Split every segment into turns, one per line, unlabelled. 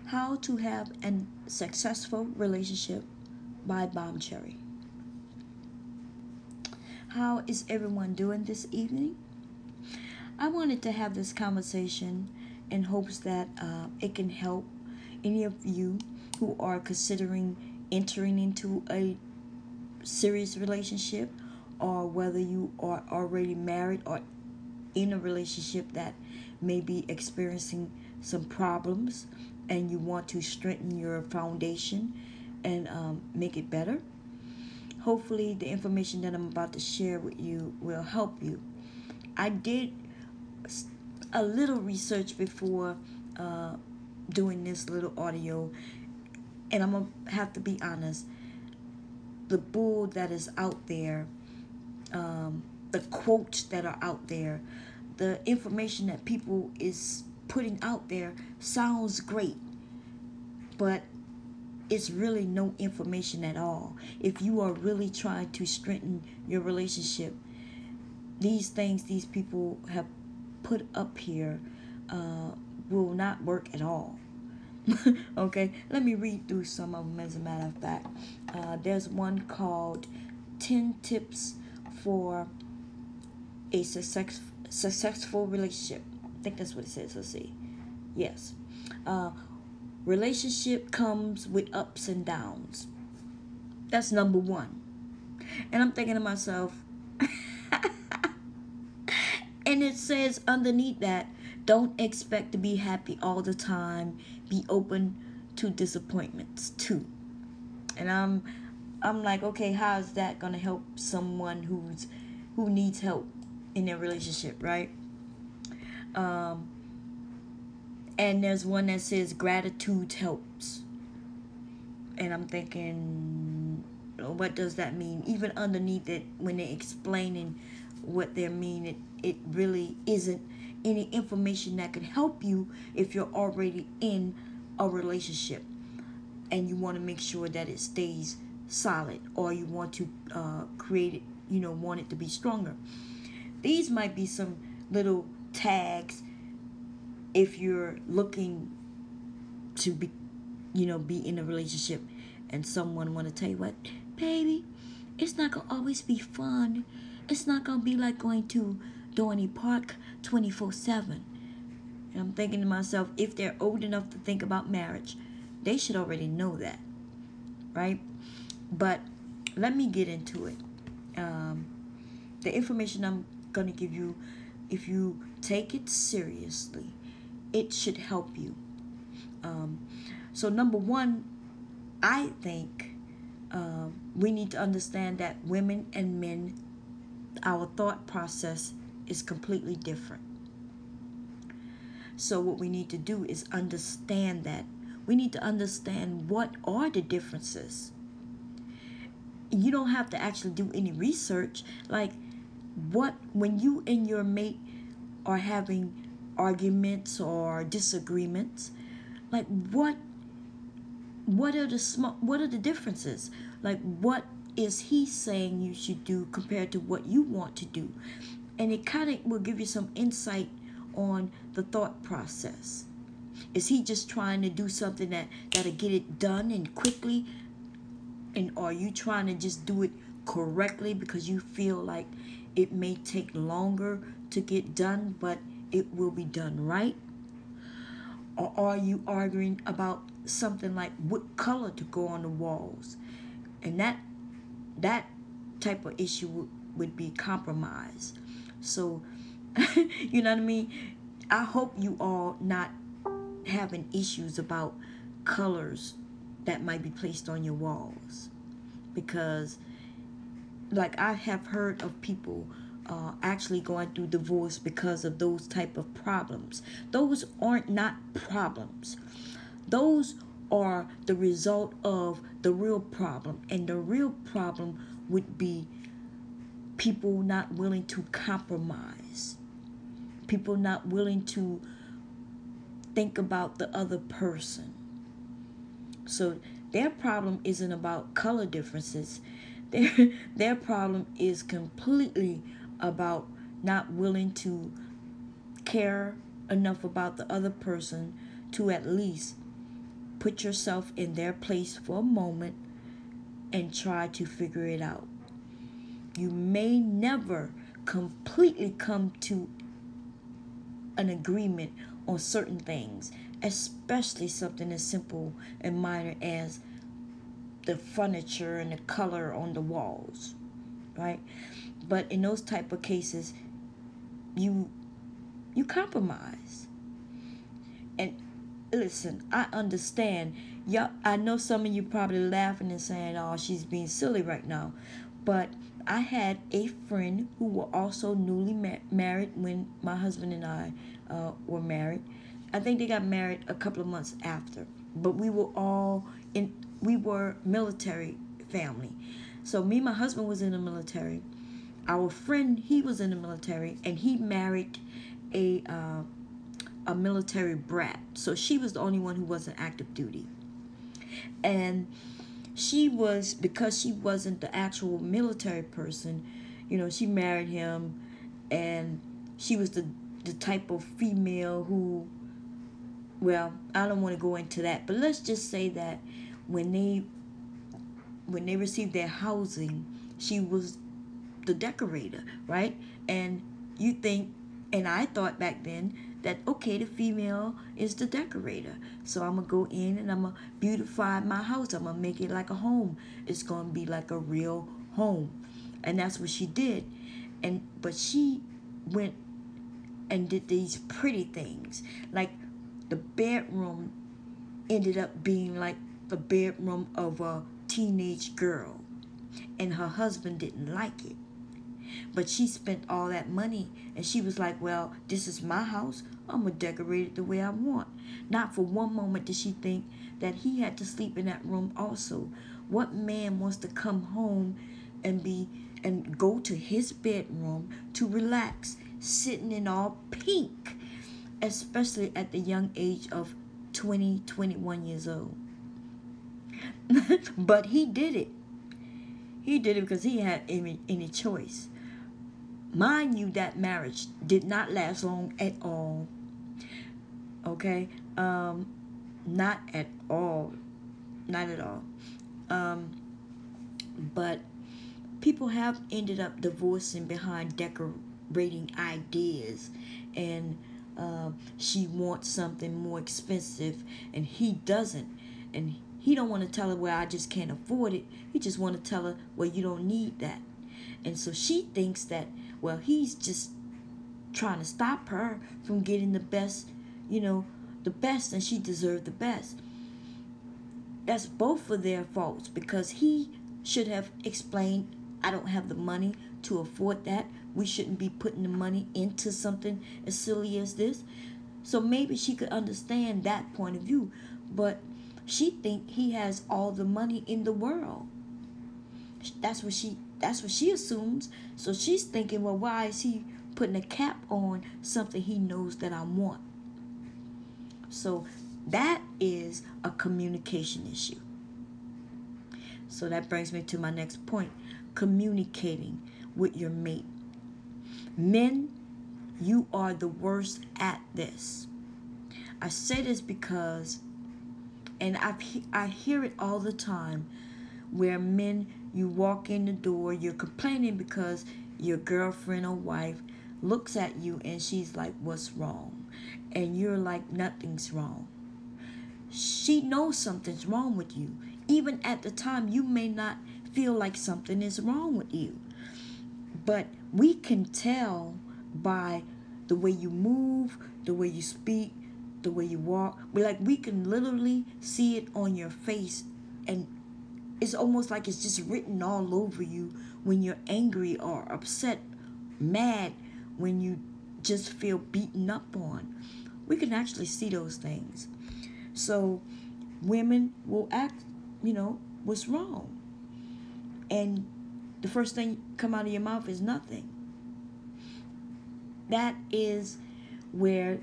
How to Have a Successful Relationship by Bomb Cherry. How is everyone doing this evening? I wanted to have this conversation in hopes that it can help any of you who are considering entering into a serious relationship, or whether you are already married or in a relationship that may be experiencing some problems and you want to strengthen your foundation and make it better. Hopefully, the information that I'm about to share with you will help you. I did a little research before uh, doing this little audio, and I'm gonna have to be honest. The bull that is out there, the quotes that are out there, the information that people is putting out there sounds great, but it's really no information at all. If you are really trying to strengthen your relationship, these things these people have put up here will not work at all. Okay, let me read through some of them. As a matter of fact, there's one called 10 Tips for a Successful Relationship. I think that's what it says. Let's see. Yes. Uh, Relationship comes with ups and downs. That's number one. And I'm thinking to myself, and it says underneath that, don't expect to be happy all the time. Be open to disappointments too. And I'm like, okay, how is that gonna help someone who needs help in their relationship, right? Um, and there's one that says gratitude helps. And I'm thinking, what does that mean? Even underneath it, when they're explaining what they mean, it really isn't any information that could help you if you're already in a relationship and you want to make sure that it stays solid, or you want to create it, want it to be stronger. These might be some little tags if you're looking to be in a relationship and someone want to tell you, what, baby, it's not gonna always be fun. It's not gonna be like going to Dorney Park 24/7. And I'm thinking to myself, if they're old enough to think about marriage, they should already know that, right? But let me get into it. The information I'm gonna give you, if you take it seriously, it should help you. So number one, I think we need to understand that women and men, our thought process is completely different. So what we need to do is understand that. We need to understand what are the differences. You don't have to actually do any research. Like, when you and your mate are having arguments or disagreements, like what are the differences? Like, what is he saying you should do compared to what you want to do? And it kind of will give you some insight on the thought process. Is he just trying to do something that'll get it done and quickly, and are you trying to just do it correctly because you feel like it may take longer to get done, but it will be done right? Or are you arguing about something like what color to go on the walls? And that type of issue would be compromise. So you know what I mean? I hope you all not having issues about colors that might be placed on your walls, because like I have heard of people actually going through divorce because of those type of problems. Those aren't not problems. Those are the result of the real problem, and the real problem would be people not willing to compromise, people not willing to think about the other person. So their problem isn't about color differences. Their their problem is completely about not willing to care enough about the other person to at least Put yourself in their place for a moment and try to figure it out. You may never completely come to an agreement on certain things, especially something as simple and minor as the furniture and the color on the walls, right? But in those type of cases, you compromise. And listen, I understand. Yeah, I know some of you probably laughing and saying, "Oh, she's being silly right now," but I had a friend who were also newly married when my husband and I were married. I think they got married a couple of months after, but we were all in. We were military family, so me and my husband was in the military. Our friend, he was in the military, and he married a a military brat. So she was the only one who wasn't active duty. And she was, because she wasn't the actual military person, she married him, and she was the type of female who, well, I don't want to go into that, but let's just say that when they received their housing, she was the decorator, right? And you think, and I thought back then that, okay, the female is the decorator, so I'm gonna go in and I'm gonna beautify my house. I'm gonna make it like a home. It's gonna be like a real home. And that's what she did. But she went and did these pretty things, like the bedroom ended up being like the bedroom of a teenage girl, and her husband didn't like it. But she spent all that money, and she was like, well, this is my house. I'm going to decorate it the way I want. Not for one moment did she think that he had to sleep in that room also. What man wants to come home and go to his bedroom to relax, sitting in all pink, especially at the young age of 20, 21 years old? But he did it. He did it because he had any choice. Mind you, that marriage did not last long at all. Okay? Not at all. Not at all. But people have ended up divorcing behind decorating ideas. And she wants something more expensive, and he doesn't. And he don't want to tell her, well, I just can't afford it. He just want to tell her, well, you don't need that. And so she thinks that, well, he's just trying to stop her from getting the best, the best, and she deserved the best. That's both of their faults, because he should have explained, I don't have the money to afford that. We shouldn't be putting the money into something as silly as this. So maybe she could understand that point of view, but she think he has all the money in the world. That's what she assumes. So she's thinking, well, why is he putting a cap on something he knows that I want? So that is a communication issue. So that brings me to my next point: communicating with your mate. Men, you are the worst at this. I say this because, and I hear it all the time, where men, you walk in the door, you're complaining because your girlfriend or wife looks at you and she's like, what's wrong? And you're like, nothing's wrong. She knows something's wrong with you. Even at the time, you may not feel like something is wrong with you. But we can tell by the way you move, the way you speak, the way you walk. We can literally see it on your face, and it's almost like it's just written all over you when you're angry or upset, mad, when you just feel beaten up on. We can actually see those things. So women will act, what's wrong? And the first thing come out of your mouth is nothing. That is where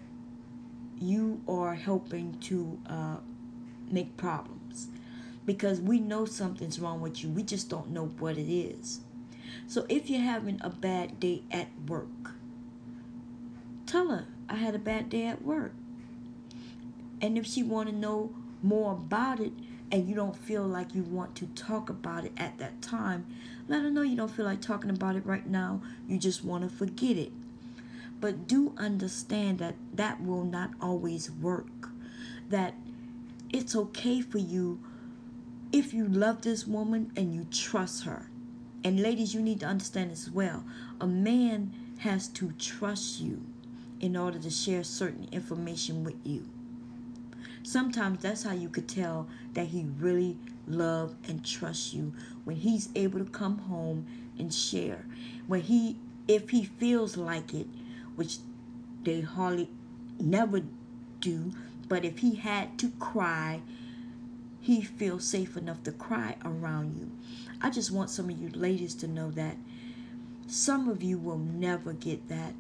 you are helping to make problems, because we know something's wrong with you. We just don't know what it is. So if you're having a bad day at work, tell her, I had a bad day at work. And if she want to know more about it and you don't feel like you want to talk about it at that time, let her know you don't feel like talking about it right now. You just want to forget it. But do understand that that will not always work. That it's okay for you if you love this woman and you trust her. And ladies, you need to understand as well. A man has to trust you in order to share certain information with you. Sometimes that's how you could tell that he really loves and trusts you, when he's able to come home and share. When he, if he feels like it, which they hardly never do, but if he had to cry, he feels safe enough to cry around you. I just want some of you ladies to know that some of you will never get that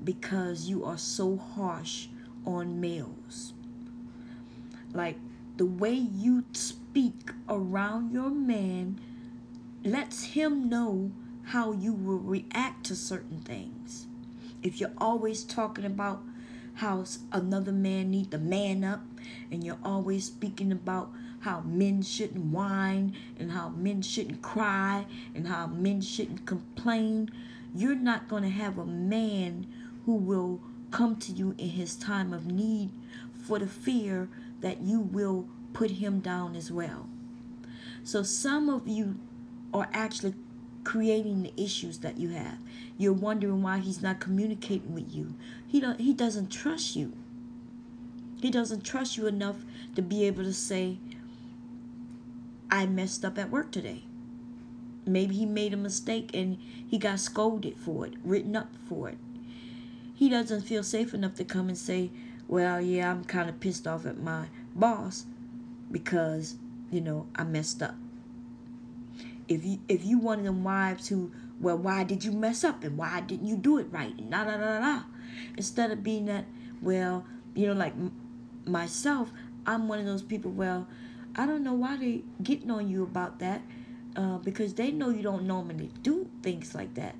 because you are so harsh on males. Like, the way you speak around your man lets him know how you will react to certain things. If you're always talking about how another man need to man up, and you're always speaking about how men shouldn't whine and how men shouldn't cry and how men shouldn't complain, you're not going to have a man who will come to you in his time of need, for the fear that you will put him down as well. So some of you are actually creating the issues that you have. You're wondering why he's not communicating with you. He doesn't trust you. He doesn't trust you enough to be able to say, I messed up at work today. Maybe he made a mistake and he got scolded for it, written up for it. He doesn't feel safe enough to come and say, well, yeah, I'm kind of pissed off at my boss because, I messed up. If you one of them wives who, well, why did you mess up and why didn't you do it right? And instead of being that, well, like myself, I'm one of those people, well, I don't know why they getting on you about that, because they know you don't normally do things like that,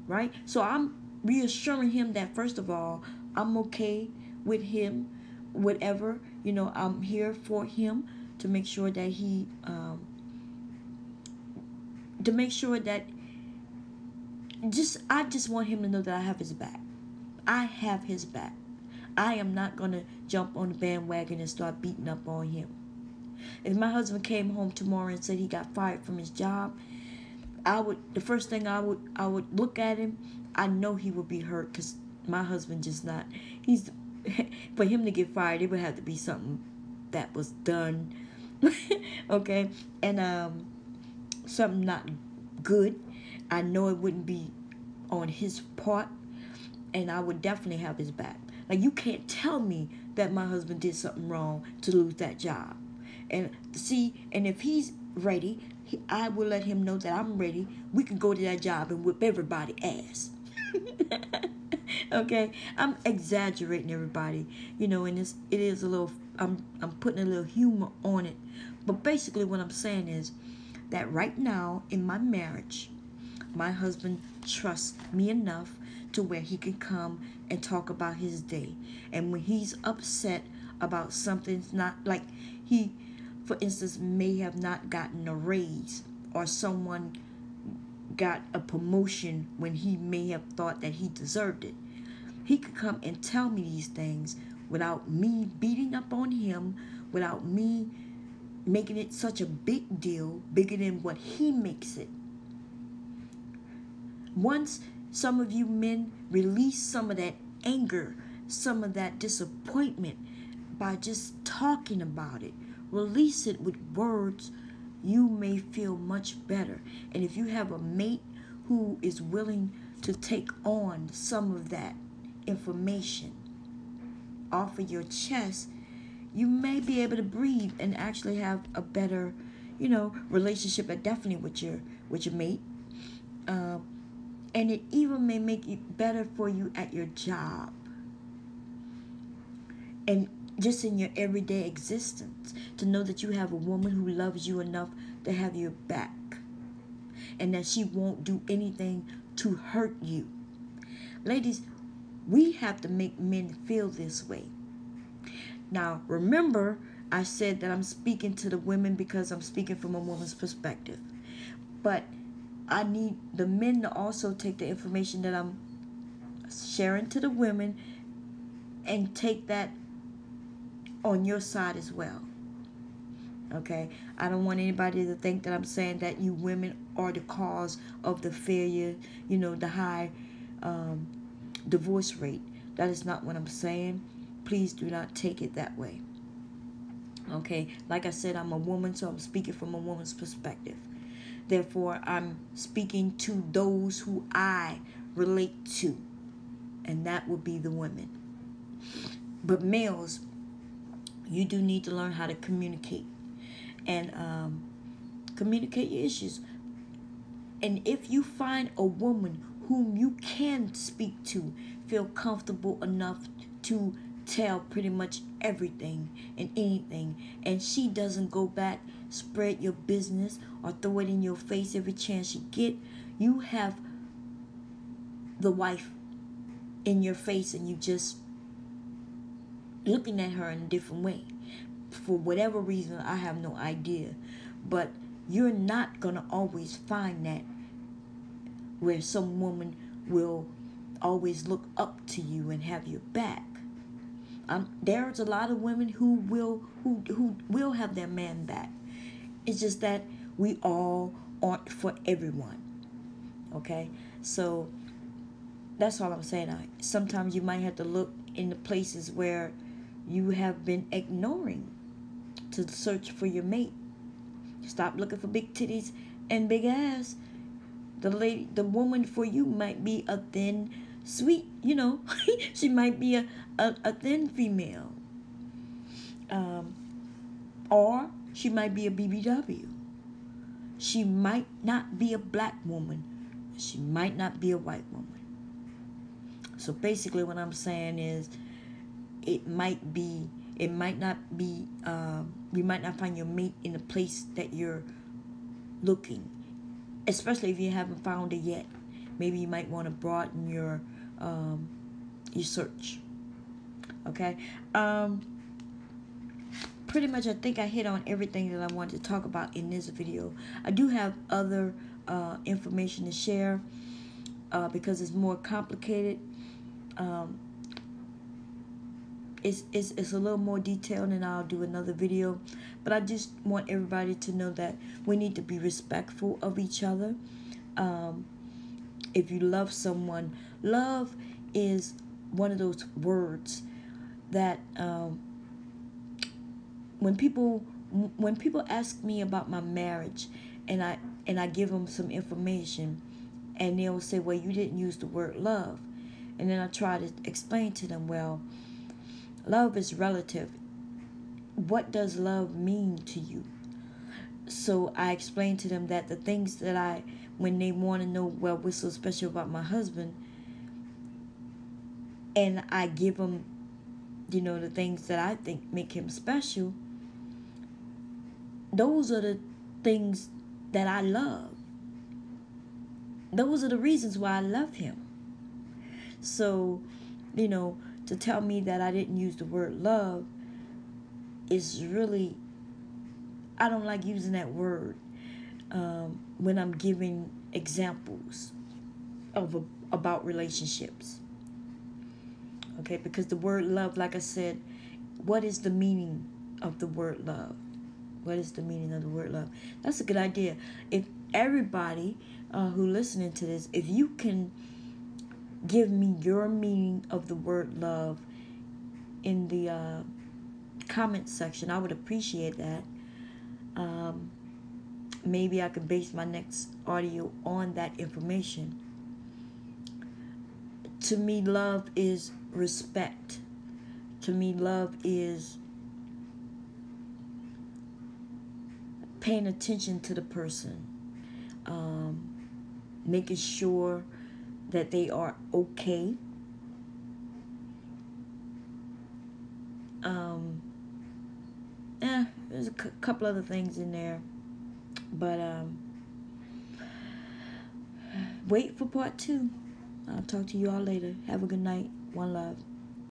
right? So I'm reassuring him that, first of all, I'm okay with him, whatever, I'm here for him to make sure that he, I just want him to know that I have his back. I have his back. I am not going to jump on the bandwagon and start beating up on him. If my husband came home tomorrow and said he got fired from his job, the first thing I would look at him, I know he would be hurt, because my husband just not, for him to get fired, it would have to be something that was done, okay, and something not good. I know it wouldn't be on his part, and I would definitely have his back. Like, you can't tell me that my husband did something wrong to lose that job. And if he's ready, I will let him know that I'm ready. We can go to that job and whip everybody ass. Okay, I'm exaggerating, everybody, and it is a little, I'm putting a little humor on it, but basically what I'm saying is that right now in my marriage, my husband trusts me enough to where he can come and talk about his day. And when he's upset about something's not, like, he, for instance, may have not gotten a raise, or someone got a promotion when he may have thought that he deserved it, he could come and tell me these things without me beating up on him, without me making it such a big deal, bigger than what he makes it. Once some of you men release some of that anger, some of that disappointment by just talking about it, release it with words, you may feel much better. And if you have a mate who is willing to take on some of that information off of your chest, you may be able to breathe and actually have a better, relationship, definitely with your mate. And it even may make it better for you at your job and just in your everyday existence, to know that you have a woman who loves you enough to have your back, and that she won't do anything to hurt you. Ladies, we have to make men feel this way. Now, remember, I said that I'm speaking to the women because I'm speaking from a woman's perspective. But I need the men to also take the information that I'm sharing to the women and take that on your side as well. Okay, I don't want anybody to think that I'm saying that you women are the cause of the failure, the high um, divorce rate. That is not what I'm saying. Please do not take it that way. Okay, like I said, I'm a woman, so I'm speaking from a woman's perspective. Therefore, I'm speaking to those who I relate to, and that would be the women. But males, you do need to learn how to communicate and communicate your issues. And if you find a woman whom you can speak to, feel comfortable enough to tell pretty much everything and anything, and she doesn't go back, spread your business, or throw it in your face every chance you get, you have the wife in your face and you just looking at her in a different way. For whatever reason, I have no idea. But you're not going to always find that where some woman will always look up to you and have your back. There's a lot of women who will have their man back. It's just that we all aren't for everyone. Okay, so that's all I'm saying. Sometimes you might have to look in the places where you have been ignoring to search for your mate. Stop looking for big titties and big ass. The woman for you might be a thin, sweet, she might be a thin female. Or she might be a BBW. She might not be a black woman. She might not be a white woman. So basically what I'm saying is it might not be, you might not find your mate in the place that you're looking, especially if you haven't found it yet. Maybe you might want to broaden your search. Okay. Pretty much I think I hit on everything that I wanted to talk about in this video. I do have other information to share because it's more complicated. It's a little more detailed, and I'll do another video. But I just want everybody to know that we need to be respectful of each other. If you love someone, love is one of those words that when people ask me about my marriage, and I give them some information, and they'll say, well, you didn't use the word love. And then I try to explain to them, well, love is relative. What does love mean to you? So I explain to them that the things that when they want to know, well, what's so special about my husband, and I give them, the things that I think make him special, those are the things that I love. Those are the reasons why I love him. So, to tell me that I didn't use the word love is really, I don't like using that word when I'm giving examples about relationships. Okay, because the word love, like I said, what is the meaning of the word love? What is the meaning of the word love? That's a good idea. If everybody who listening to this, if you can give me your meaning of the word love in the comment section, I would appreciate that. Maybe I can base my next audio on that information. To me, love is respect. To me, love is paying attention to the person, making sure that they are okay. There's a couple other things in there, but wait for part 2. I'll talk to you all later. Have a good night. One love.